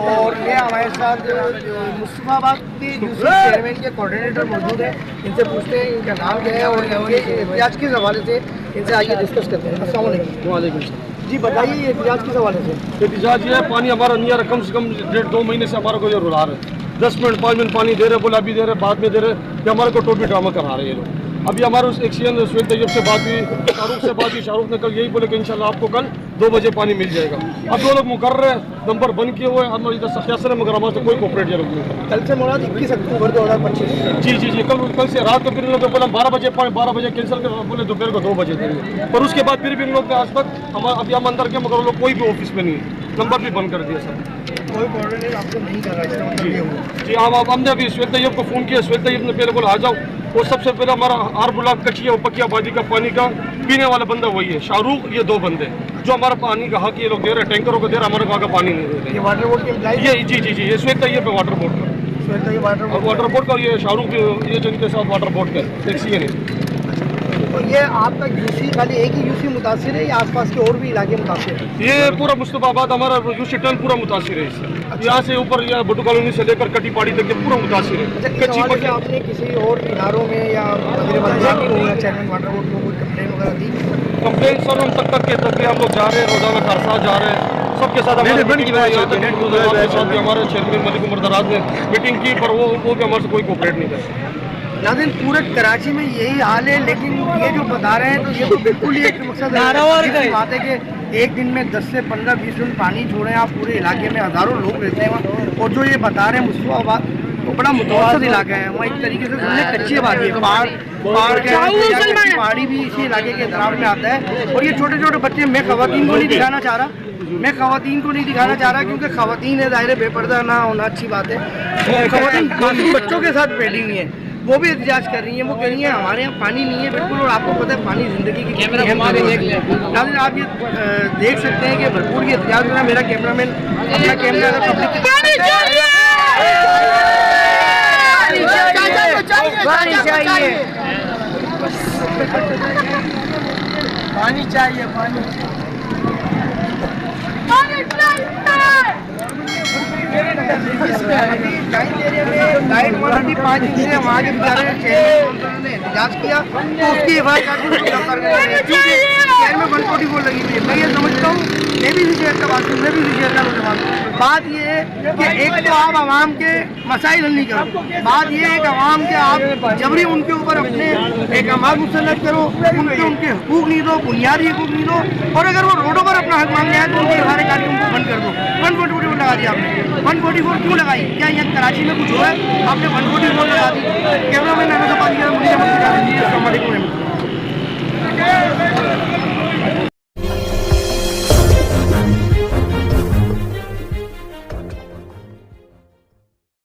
और ये हमारे साथ मुस्तफाबाद के चेयरमैन के कोऑर्डिनेटर मौजूद है, इनसे पूछते हैं इनका नाम क्या है और इनके एहतियाज किस हवाले से, इनसे आइए डिस्कस करते हैं। अस्सलाम वालेकुम। वालेकुम जी बताइए ये एहतियाज किस हवाले से? एहतिजाज ये है, पानी हमारा नहीं आ रहा, कम से कम 1.5-2 महीने से हमारे को ये रुला रहे, 10 मिनट 5 मिनट पानी दे रहे, बोला अभी दे रहे, बाद में दे रहे, ये हमारे को टोपी ड्रामा करा रहे हैं ये लोग। अभी हमारे उस एक्सीएन सुहेल तैयब से बात हुई, शाहरुख से बात हुई, शाहरुख ने कल यही बोले कि इंशाल्लाह आपको कल 2 बजे पानी मिल जाएगा। अब 2 लोग मुकर्रर है, नंबर बंद किए हुए हैं, हम इधर सख्यासर है, मगर हमारे से कोई कोऑपरेट ये लोग नहीं कर। कल से मुराद 21 अक्टूबर 2025। जी कल से रात को फिर इन लोग बोला 12 बजे कैंसिल कर, बोले दोपहर को 2 बजे देंगे, पर उसके बाद फिर भी इन लोग ने आज तक हमारे अभी हम अंदर के मगर लोग कोई भी ऑफिस में नहीं है, नंबर भी बंद कर दिया सर। कोई कोऑर्डिनेट आपको नहीं कर रहा है, इसका मतलब ये हुआ। जी हाँ, हमने अभी सुहेल तैयब को फ़ोन किया, सुहेल तैयब ने पहले बोला आ जाओ, वो सबसे पहले हमारा आर ब्लॉक कच्ची है, पक्की आबादी का पानी का पीने वाला बंदा वही है, शाहरुख, ये 2 बंदे जो हमारा पानी का हक ये लोग दे रहे हैं, टैंकरों को दे रहे, हमारे को पानी नहीं दे रहे। ये वाटर बोर्ड के एम्प्लॉय ये जी ये सुहेल तैयब है वाटर बोर्ड का, वाटर बोर्ड का, ये शाहरुख ये जो इनके साथ वाटर बोर्ड का एक सीएन है। तो ये आपका यूसी खाली एक ही यूसी मुतासिर है या आसपास के और भी इलाके मुतासिर है? ये पूरा मुस्तफाबाद हमारा यूसी टर्न पूरा मुतासिर है इससे, यहाँ से ऊपर या भुट्टो कॉलोनी से लेकर कटी पहाड़ी तक ये पूरा मुतासिर है। कच्ची पक्की आपने किसी और इदारों में या चेयरमैन वाटर बोर्ड को कोई कंप्लेन वगैरह दी? कंप्लेन सर हम तक हम लोग जा रहे हैं, रोजाना घर साथ जा रहे हैं, सबके साथ हमारे हमारे चेयरमैन मलिक उमर दराज ने मीटिंग की, पर वो भी हमारे से कोई कोऑपरेट नहीं कर। नाज़रीन पूरे कराची में यही हाल है, लेकिन ये जो बता रहे हैं तो ये तो बिल्कुल ही एक मकसद है बात है कि एक दिन में 10 से 15-20 मिनट पानी छोड़ें आप, पूरे इलाके में हज़ारों लोग रहते हैं वहाँ, और जो ये बता रहे हैं मुस्तफाबाद तो बड़ा मुतवस्सित इलाका है, वहाँ एक तरीके से सुनने कच्ची आबादी है, पहाड़ी भी इसी इलाके के इतराम में आता है। और ये छोटे छोटे बच्चे, मैं ख़वातीन को नहीं दिखाना चाह रहा, क्योंकि ख़वातीन है ज़ाहिर बेपर्दा ना होना अच्छी बात है, ख़वातीन बच्चों के साथ बैठी हुई हैं, वो भी एहतिजाज कर रही हैं, वो कह रही हैं हमारे यहाँ पानी नहीं है बिल्कुल, और आपको पता है पानी ज़िंदगी की कैमरा नाज़रीन आप ये देख सकते हैं कि भरपूर ये एहतिजाज हो रहा है। मेरा कैमरामैन अपना कैमरा लाइट 5 दिन से वहाँ के बेचारे चेयरमैन ने एहतिजाज किया तो उसकी हिफाजत में 144 लगी थी। मैं ये समझता हूँ, मैं भी इसी शहर का बात हूँ, बात ये है कि एक तो आप आवाम के मसाइल हल नहीं करो, बात ये है कि आवाम के आप जबरी उनके ऊपर अपने अहकामात मुसल्लत करो, उनके हकूक नहीं दो, बुनियादी हकूक नहीं दो, और अगर वो रोडों पर अपना हक मांगने आए तो उनके हमारे कार्यक्रम को बंद कर दो। 144 लगा दिया आपने, 144 क्यों लगाई? क्या यहाँ कराची में कुछ हुआ है? आपने 144 लगा दी। Camera man